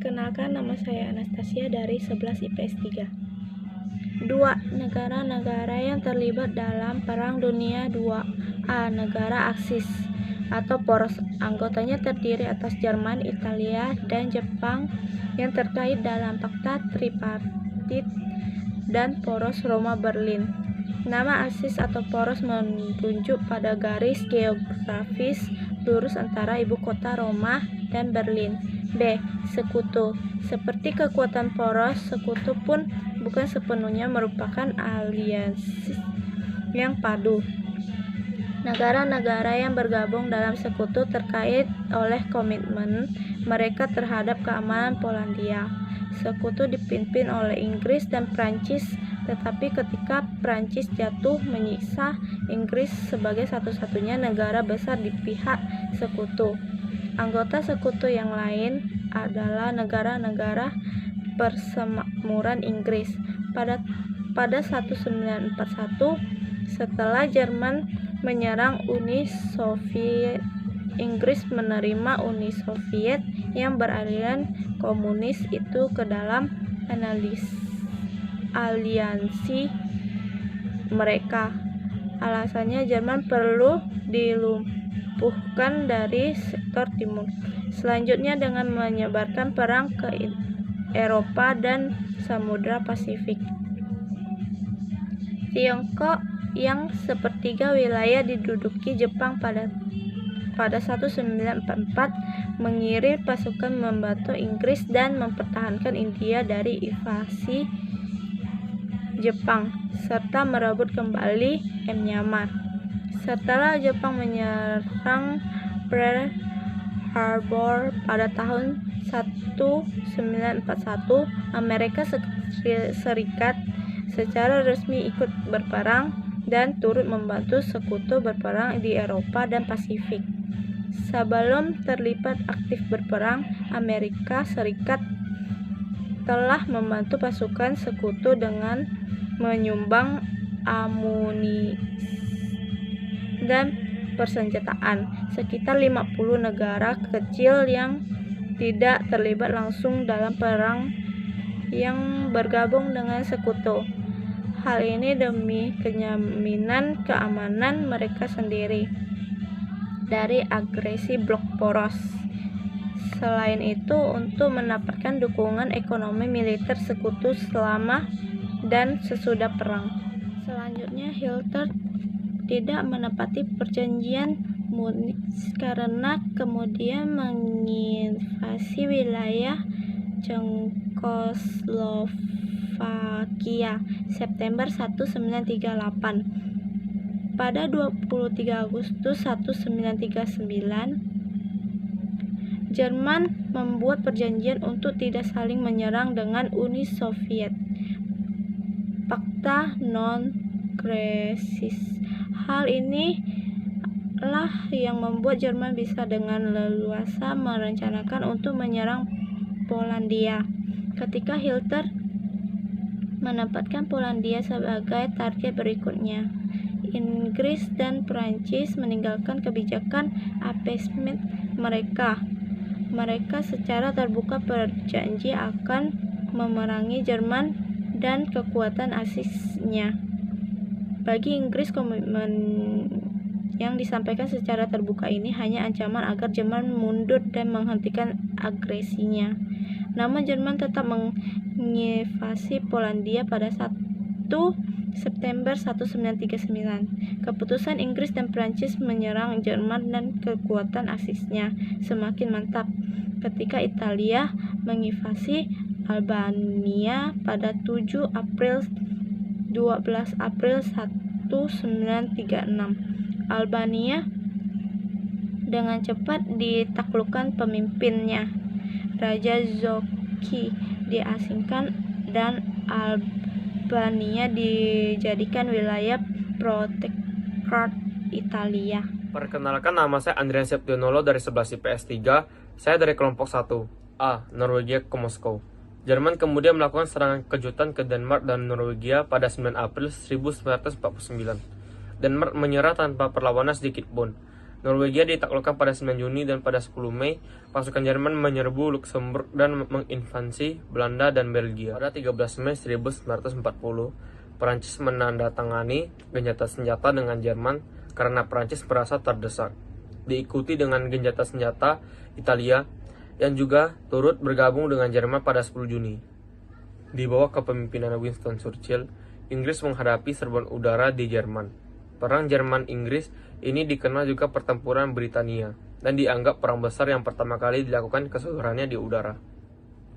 Perkenalkan, nama saya Anastasia dari 11 IPS 3. 2. Negara-negara yang terlibat dalam Perang Dunia II. A. Negara Aksis atau poros. Anggotanya terdiri atas Jerman, Italia, dan Jepang yang terkait dalam Fakta Tripartit dan Poros Roma-Berlin. Nama aksis atau poros merujuk pada garis geografis lurus antara ibu kota Roma dan Berlin. B. Sekutu. Seperti kekuatan poros, sekutu pun bukan sepenuhnya merupakan aliansi yang padu. Negara-negara yang bergabung dalam sekutu terkait oleh komitmen mereka terhadap keamanan Polandia. Sekutu dipimpin oleh Inggris dan Prancis, tetapi ketika Prancis jatuh menyiksa Inggris sebagai satu-satunya negara besar di pihak sekutu. Anggota sekutu yang lain adalah negara-negara persemakmuran Inggris. Pada 1941, setelah Jerman menyerang Uni Soviet, Inggris menerima Uni Soviet yang beraliran komunis itu ke dalam aliansi mereka. Alasannya Jerman perlu dilumpuhkan dari sektor timur. Selanjutnya dengan menyebarkan perang ke Eropa dan Samudra Pasifik. Tiongkok yang sepertiga wilayah diduduki Jepang pada 1944 mengirim pasukan membantu Inggris dan mempertahankan India dari invasi Jepang serta merebut kembali Myanmar. Setelah Jepang menyerang Pearl Harbor pada tahun 1941, Amerika Serikat secara resmi ikut berperang dan turut membantu sekutu berperang di Eropa dan Pasifik. Sebelum terlibat aktif berperang, Amerika Serikat telah membantu pasukan sekutu dengan menyumbang amunisi dan persenjataan. Sekitar 50 negara kecil yang tidak terlibat langsung dalam perang yang bergabung dengan sekutu. Hal ini demi kenyamanan keamanan mereka sendiri dari agresi blok poros. Selain itu, untuk mendapatkan dukungan ekonomi militer sekutu selama dan sesudah perang. Selanjutnya, Hitler tidak menepati perjanjian Munich karena kemudian menginvasi wilayah Cekoslovakia September 1938. Pada 23 Agustus 1939, Jerman membuat perjanjian untuk tidak saling menyerang dengan Uni Soviet. Fakta non-agresif. Hal ini lah yang membuat Jerman bisa dengan leluasa merencanakan untuk menyerang Polandia. Ketika Hitler menempatkan Polandia sebagai target berikutnya, Inggris dan Prancis meninggalkan kebijakan appeasement mereka. Mereka secara terbuka berjanji akan memerangi Jerman dan kekuatan Aksisnya. Bagi Inggris, komitmen yang disampaikan secara terbuka ini hanya ancaman agar Jerman mundur dan menghentikan agresinya. Namun Jerman tetap menginvasi Polandia pada 1 September 1939. Keputusan Inggris dan Prancis menyerang Jerman dan kekuatan Aksisnya semakin mantap ketika Italia menginvasi Albania pada 7 April 12 April 1936. Albania dengan cepat ditaklukkan pemimpinnya, Raja Zoki, diasingkan dan Albania dijadikan wilayah protektorat Italia. Perkenalkan, nama saya Andrian Septionolo dari 11 IPS 3. Saya dari kelompok 1. A. Norwegia ke Moskow. Jerman kemudian melakukan serangan kejutan ke Denmark dan Norwegia pada 9 April 1949. Denmark menyerah tanpa perlawanan sedikit pun. Norwegia ditaklukkan pada 9 Juni dan pada 10 Mei, pasukan Jerman menyerbu Luxembourg dan menginvasi Belanda dan Belgia. Pada 13 Mei 1940, Prancis menandatangani gencatan senjata dengan Jerman karena Prancis merasa terdesak. Diikuti dengan gencatan senjata Italia yang juga turut bergabung dengan Jerman pada 10 Juni. Di bawah kepemimpinan Winston Churchill, Inggris menghadapi serbuan udara di Jerman. Perang Jerman-Inggris ini dikenal juga pertempuran Britania dan dianggap perang besar yang pertama kali dilakukan keseluruhannya di udara.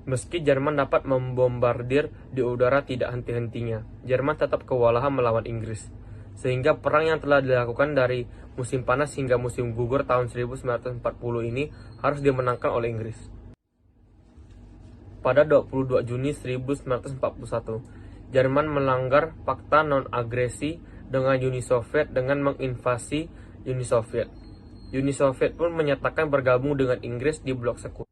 Meski Jerman dapat membombardir di udara tidak henti-hentinya, Jerman tetap kewalahan melawan Inggris. Sehingga perang yang telah dilakukan dari musim panas hingga musim gugur tahun 1940 ini harus dimenangkan oleh Inggris. Pada 22 Juni 1941, Jerman melanggar fakta non-agresi dengan Uni Soviet dengan menginvasi Uni Soviet. Uni Soviet pun menyatakan bergabung dengan Inggris di blok sekutu.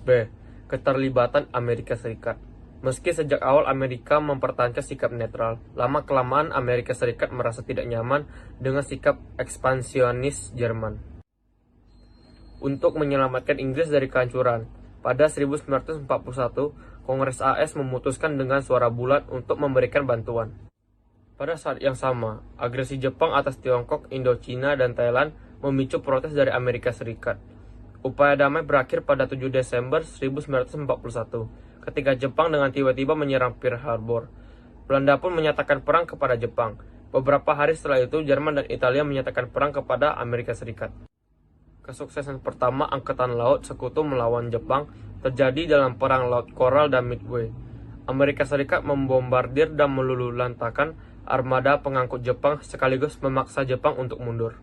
B. Keterlibatan Amerika Serikat. Meski sejak awal Amerika mempertahankan sikap netral, lama-kelamaan Amerika Serikat merasa tidak nyaman dengan sikap ekspansionis Jerman. Untuk menyelamatkan Inggris dari kehancuran, pada 1941, Kongres AS memutuskan dengan suara bulat untuk memberikan bantuan. Pada saat yang sama, agresi Jepang atas Tiongkok, Indochina, dan Thailand memicu protes dari Amerika Serikat. Upaya damai berakhir pada 7 Desember 1941, ketika Jepang dengan tiba-tiba menyerang Pearl Harbor. Belanda pun menyatakan perang kepada Jepang. Beberapa hari setelah itu, Jerman dan Italia menyatakan perang kepada Amerika Serikat. Kesuksesan pertama Angkatan Laut Sekutu melawan Jepang terjadi dalam Perang Laut Coral dan Midway. Amerika Serikat membombardir dan meluluhlantakkan armada pengangkut Jepang sekaligus memaksa Jepang untuk mundur.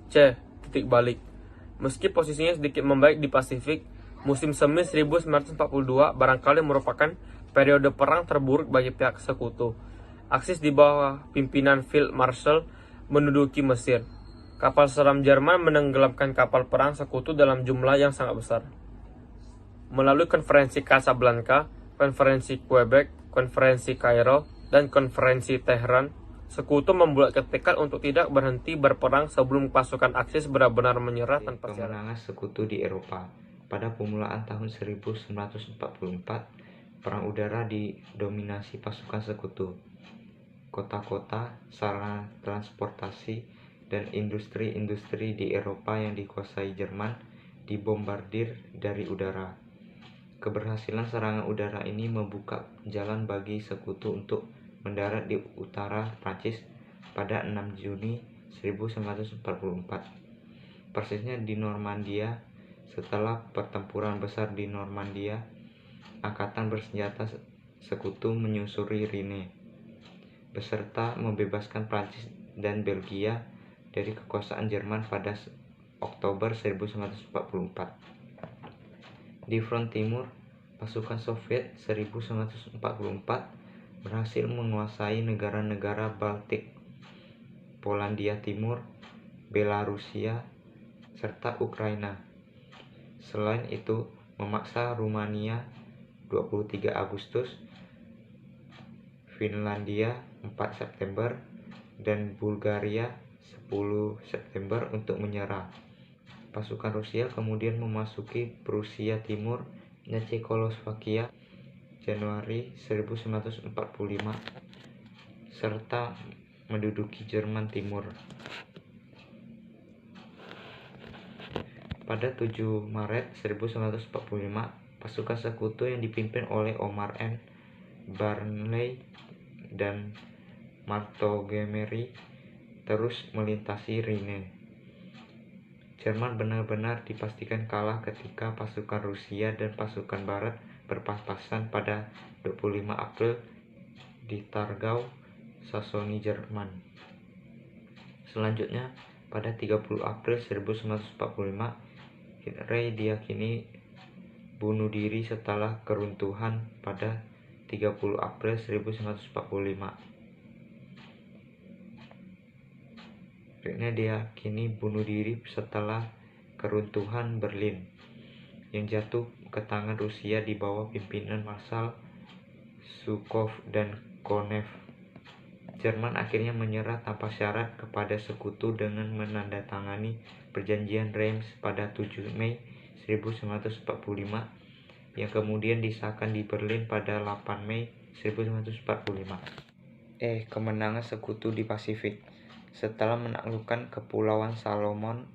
C. Titik balik. Meski posisinya sedikit membaik di Pasifik, musim semi 1942 barangkali merupakan periode perang terburuk bagi pihak sekutu. Aksis di bawah pimpinan Field Marshal menduduki Mesir. Kapal selam Jerman menenggelamkan kapal perang sekutu dalam jumlah yang sangat besar. Melalui konferensi Casablanca, konferensi Quebec, konferensi Kairo, dan konferensi Tehran, sekutu membuat tekad untuk tidak berhenti berperang sebelum pasukan Aksis benar-benar menyerah tanpa syarat. Kemenangan sekutu di Eropa. Pada permulaan tahun 1944, perang udara didominasi pasukan sekutu. Kota-kota, sarana transportasi, dan industri-industri di Eropa yang dikuasai Jerman dibombardir dari udara. Keberhasilan serangan udara ini membuka jalan bagi sekutu untuk mendarat di utara Prancis pada 6 Juni 1944. Persisnya di Normandia. Setelah pertempuran besar di Normandia, angkatan bersenjata sekutu menyusuri Rhine beserta membebaskan Prancis dan Belgia dari kekuasaan Jerman pada Oktober 1944. Di front timur, pasukan Soviet 1944 berhasil menguasai negara-negara Baltik, Polandia Timur, Belarusia, serta Ukraina. Selain itu, memaksa Rumania 23 Agustus, Finlandia 4 September, dan Bulgaria 10 September untuk menyerah. Pasukan Rusia kemudian memasuki Prusia Timur dan Cekoslovakia Januari 1945 serta menduduki Jerman Timur. Pada 7 Maret 1945, pasukan sekutu yang dipimpin oleh Omar N. Barnley dan Montgomery terus melintasi Rhine. Jerman benar-benar dipastikan kalah ketika pasukan Rusia dan pasukan Barat berpas-pasan pada 25 April di Targau, Saksoni, Jerman. Selanjutnya, pada 30 April 1945, Hitler diyakini bunuh diri setelah keruntuhan pada 30 April 1945. Hitler diyakini bunuh diri setelah keruntuhan Berlin yang jatuh ke tangan Rusia di bawah pimpinan Marshal Zhukov dan Konev. Jerman akhirnya menyerah tanpa syarat kepada sekutu dengan menandatangani Perjanjian Reims pada 7 Mei 1945 yang kemudian disahkan di Berlin pada 8 Mei 1945. Kemenangan sekutu di Pasifik. Setelah menaklukkan Kepulauan Salomon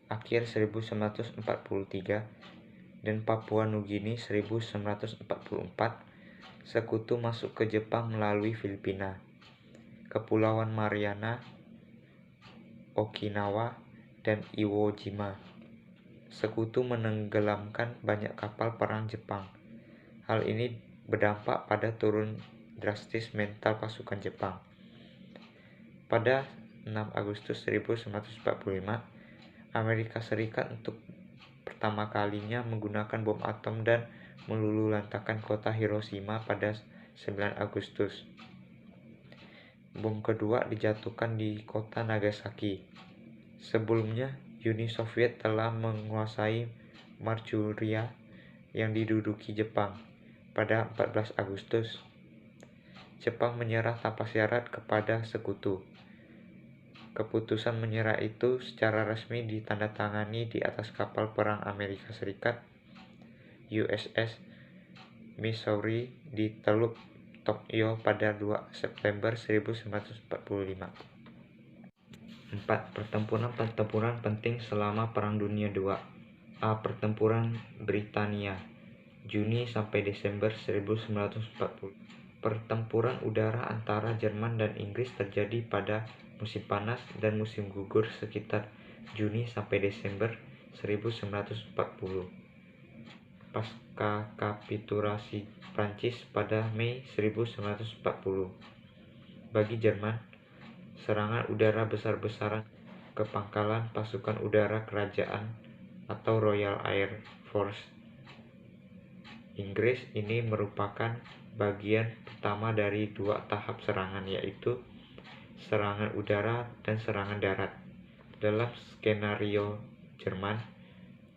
akhir 1943 dan Papua Nugini 1944, sekutu masuk ke Jepang melalui Filipina, Kepulauan Mariana, Okinawa, dan Iwo Jima. Sekutu menenggelamkan banyak kapal perang Jepang. Hal ini berdampak pada turun drastis mental pasukan Jepang. Pada 6 Agustus 1945, Amerika Serikat untuk pertama kalinya menggunakan bom atom dan meluluhlantahkan kota Hiroshima pada 9 Agustus. Bom kedua dijatuhkan di kota Nagasaki. Sebelumnya, Uni Soviet telah menguasai Manchuria yang diduduki Jepang. Pada 14 Agustus, Jepang menyerah tanpa syarat kepada sekutu. Keputusan menyerah itu secara resmi ditandatangani di atas kapal perang Amerika Serikat USS Missouri di Teluk Tokyo pada 2 September 1945. 4. Pertempuran penting selama Perang Dunia II. A. Pertempuran Britania, Juni sampai Desember 1940. Pertempuran udara antara Jerman dan Inggris terjadi pada musim panas dan musim gugur sekitar Juni sampai Desember 1940. Pasca kapitulasi Prancis pada Mei 1940. Bagi Jerman, serangan udara besar-besaran ke pangkalan pasukan udara kerajaan atau Royal Air Force Inggris ini merupakan bagian pertama dari 2 tahap serangan, yaitu serangan udara dan serangan darat. Dalam skenario Jerman,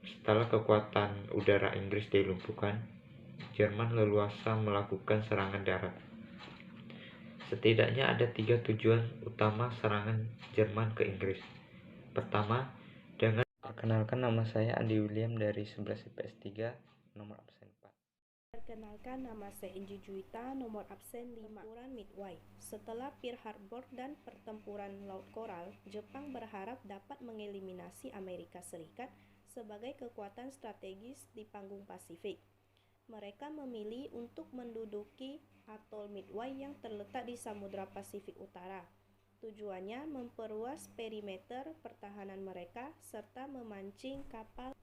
setelah kekuatan udara Inggris dilumpuhkan, Jerman leluasa melakukan serangan darat. Setidaknya ada 3 tujuan utama serangan Jerman ke Inggris. Pertama, dengan perkenalkan, nama saya Andi William dari 11 IPS 3, nomor absen 4. Perkenalkan, nama saya Enji Juwita, nomor absen 5. Pertempuran Midway. Setelah Pearl Harbor dan pertempuran Laut Coral, Jepang berharap dapat mengeliminasi Amerika Serikat sebagai kekuatan strategis di panggung Pasifik. Mereka memilih untuk menduduki atol Midway yang terletak di Samudra Pasifik Utara. Tujuannya memperluas perimeter pertahanan mereka serta memancing kapal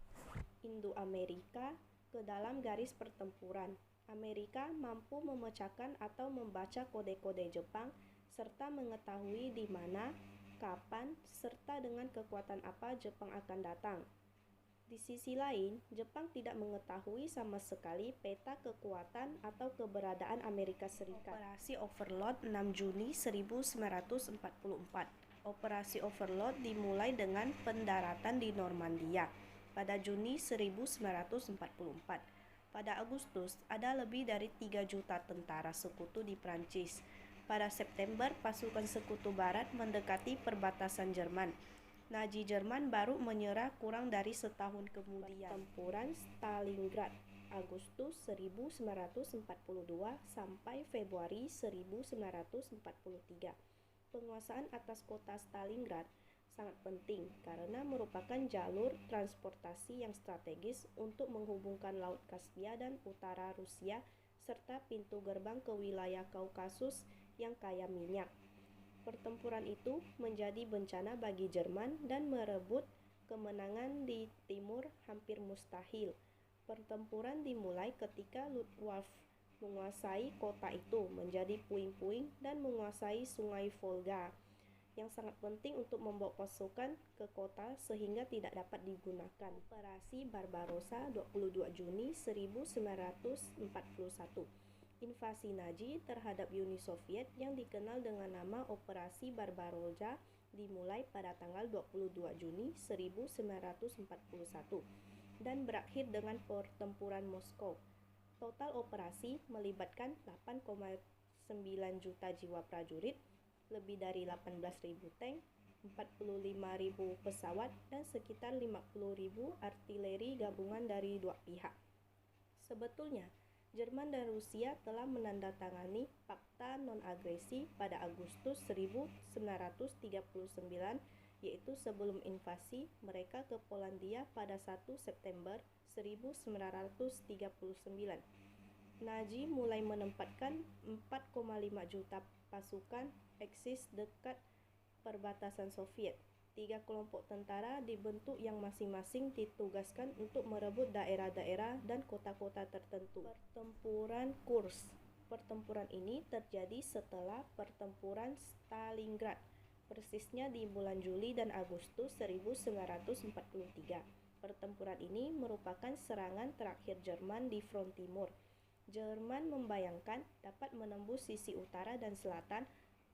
Indo-Amerika ke dalam garis pertempuran. Amerika mampu memecahkan atau membaca kode-kode Jepang serta mengetahui di mana, kapan, serta dengan kekuatan apa Jepang akan datang. Di sisi lain, Jepang tidak mengetahui sama sekali peta kekuatan atau keberadaan Amerika Serikat. Operasi Overlord 6 Juni 1944. Operasi Overlord dimulai dengan pendaratan di Normandia pada Juni 1944. Pada Agustus, ada lebih dari 3 juta tentara sekutu di Prancis. Pada September, pasukan sekutu barat mendekati perbatasan Jerman. Nazi Jerman baru menyerah kurang dari setahun kemudian. Pertempuran Stalingrad, Agustus 1942 sampai Februari 1943. Penguasaan atas kota Stalingrad sangat penting karena merupakan jalur transportasi yang strategis untuk menghubungkan Laut Kaspia dan utara Rusia serta pintu gerbang ke wilayah Kaukasus yang kaya minyak. Pertempuran itu menjadi bencana bagi Jerman dan merebut kemenangan di timur hampir mustahil. Pertempuran dimulai ketika Luftwaffe menguasai kota itu menjadi puing-puing dan menguasai sungai Volga, yang sangat penting untuk membawa pasukan ke kota sehingga tidak dapat digunakan. Operasi Barbarossa 22 Juni 1941. Invasi Nazi terhadap Uni Soviet yang dikenal dengan nama Operasi Barbarossa dimulai pada tanggal 22 Juni 1941 dan berakhir dengan pertempuran Moskow. Total operasi melibatkan 8,9 juta jiwa prajurit lebih dari 18.000 tank, 45.000 pesawat, dan sekitar 50.000 artileri gabungan dari dua pihak. Sebetulnya, Jerman dan Rusia telah menandatangani Fakta Non-Agresi pada Agustus 1939, yaitu sebelum invasi mereka ke Polandia pada 1 September 1939. Nazi mulai menempatkan 4,5 juta pasukan Axis dekat perbatasan Soviet. 3 kelompok tentara dibentuk yang masing-masing ditugaskan untuk merebut daerah-daerah dan kota-kota tertentu. Pertempuran Kursk. Pertempuran ini terjadi setelah pertempuran Stalingrad, persisnya di bulan Juli dan Agustus 1943. Pertempuran ini merupakan serangan terakhir Jerman di front timur. Jerman membayangkan dapat menembus sisi utara dan selatan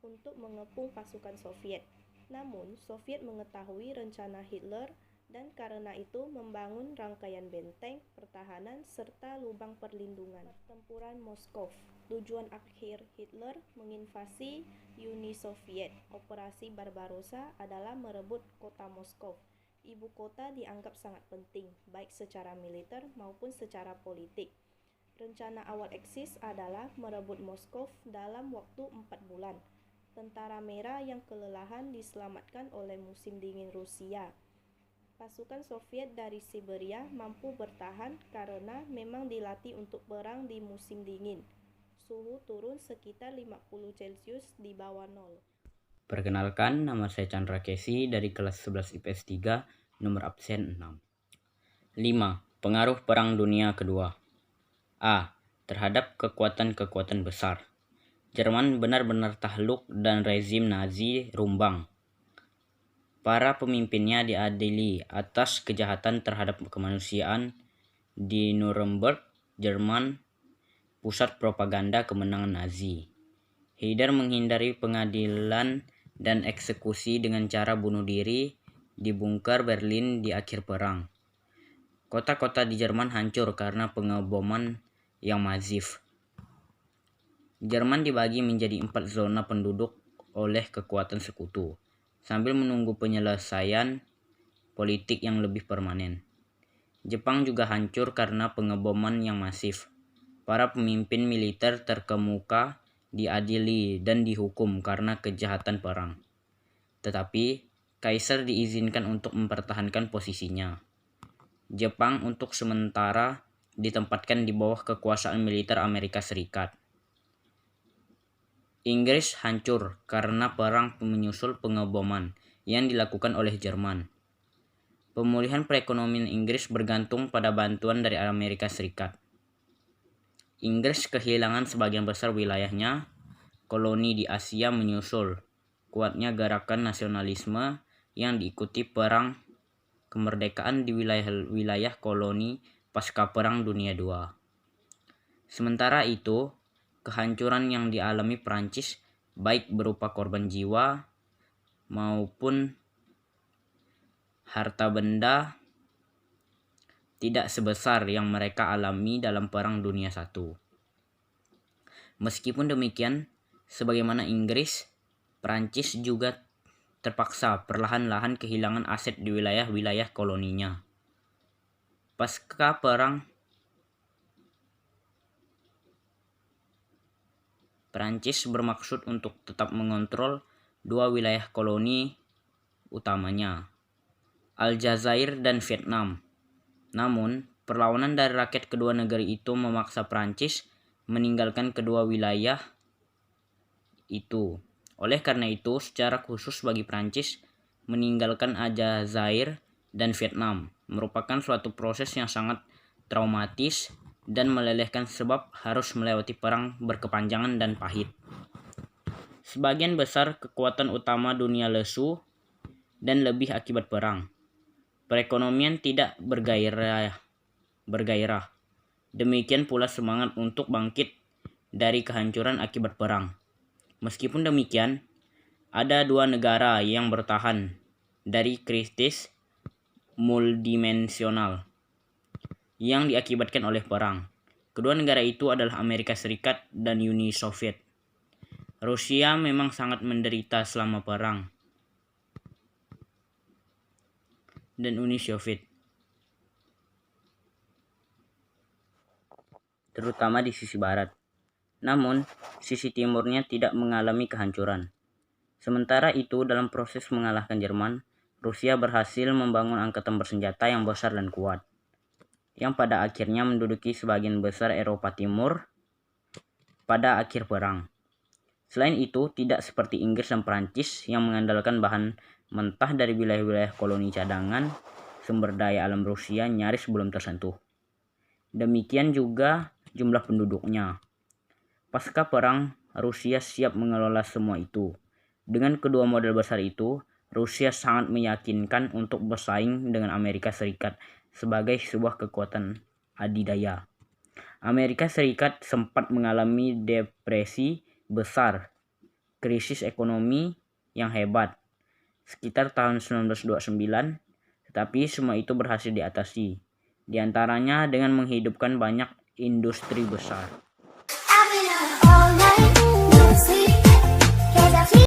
untuk mengepung pasukan Soviet. Namun, Soviet mengetahui rencana Hitler dan karena itu membangun rangkaian benteng pertahanan serta lubang perlindungan. Pertempuran Moskow. Tujuan akhir Hitler menginvasi Uni Soviet. Operasi Barbarossa adalah merebut kota Moskow. Ibu kota dianggap sangat penting, baik secara militer maupun secara politik. Rencana awal Axis adalah merebut Moskow dalam waktu 4 bulan. Tentara Merah yang kelelahan diselamatkan oleh musim dingin Rusia. Pasukan Soviet dari Siberia mampu bertahan karena memang dilatih untuk perang di musim dingin. Suhu turun sekitar 50 Celcius di bawah nol. Perkenalkan, nama saya Chandra Kesi dari kelas 11 IPS 3, nomor absen 6. 5. Pengaruh Perang Dunia Kedua. A. Terhadap kekuatan-kekuatan besar. Jerman benar-benar takluk dan rezim Nazi rumbang. Para pemimpinnya diadili atas kejahatan terhadap kemanusiaan di Nuremberg, Jerman, pusat propaganda kemenangan Nazi. Hitler menghindari pengadilan dan eksekusi dengan cara bunuh diri di bunker Berlin di akhir perang. Kota-kota di Jerman hancur karena pengeboman yang masif. Jerman dibagi menjadi 4 zona penduduk oleh kekuatan sekutu, sambil menunggu penyelesaian politik yang lebih permanen. Jepang juga hancur karena pengeboman yang masif. Para pemimpin militer terkemuka diadili dan dihukum karena kejahatan perang. Tetapi, Kaisar diizinkan untuk mempertahankan posisinya. Jepang untuk sementara ditempatkan di bawah kekuasaan militer Amerika Serikat. Inggris hancur karena perang menyusul pengeboman yang dilakukan oleh Jerman. Pemulihan perekonomian Inggris bergantung pada bantuan dari Amerika Serikat. Inggris kehilangan sebagian besar wilayahnya. Koloni di Asia menyusul kuatnya gerakan nasionalisme yang diikuti perang kemerdekaan di wilayah koloni pasca Perang Dunia II. Sementara itu, kehancuran yang dialami Prancis baik berupa korban jiwa maupun harta benda tidak sebesar yang mereka alami dalam Perang Dunia I. Meskipun demikian, sebagaimana Inggris, Prancis juga terpaksa perlahan-lahan kehilangan aset di wilayah-wilayah koloninya. Pasca perang, Prancis bermaksud untuk tetap mengontrol 2 wilayah koloni utamanya, Aljazair dan Vietnam. Namun, perlawanan dari rakyat kedua negeri itu memaksa Prancis meninggalkan kedua wilayah itu. Oleh karena itu, secara khusus bagi Prancis, meninggalkan Aljazair dan Vietnam merupakan suatu proses yang sangat traumatis dan melelehkan sebab harus melewati perang berkepanjangan dan pahit. Sebagian besar kekuatan utama dunia lesu dan lebih akibat perang. Perekonomian tidak bergairah. Demikian pula semangat untuk bangkit dari kehancuran akibat perang. Meskipun demikian, ada 2 negara yang bertahan dari krisis multidimensional yang diakibatkan oleh perang. Kedua negara itu adalah Amerika Serikat dan Uni Soviet. Rusia memang sangat menderita selama perang, dan Uni Soviet, terutama di sisi barat. Namun, sisi timurnya tidak mengalami kehancuran. Sementara itu, dalam proses mengalahkan Jerman, Rusia berhasil membangun angkatan bersenjata yang besar dan kuat, yang pada akhirnya menduduki sebagian besar Eropa Timur pada akhir perang. Selain itu, tidak seperti Inggris dan Prancis yang mengandalkan bahan mentah dari wilayah-wilayah koloni cadangan, sumber daya alam Rusia nyaris belum tersentuh. Demikian juga jumlah penduduknya. Pasca perang, Rusia siap mengelola semua itu. Dengan kedua modal besar itu, Rusia sangat meyakinkan untuk bersaing dengan Amerika Serikat sebagai sebuah kekuatan adidaya. Amerika Serikat sempat mengalami depresi besar, krisis ekonomi yang hebat, sekitar tahun 1929, tetapi semua itu berhasil diatasi, di antaranya dengan menghidupkan banyak industri besar.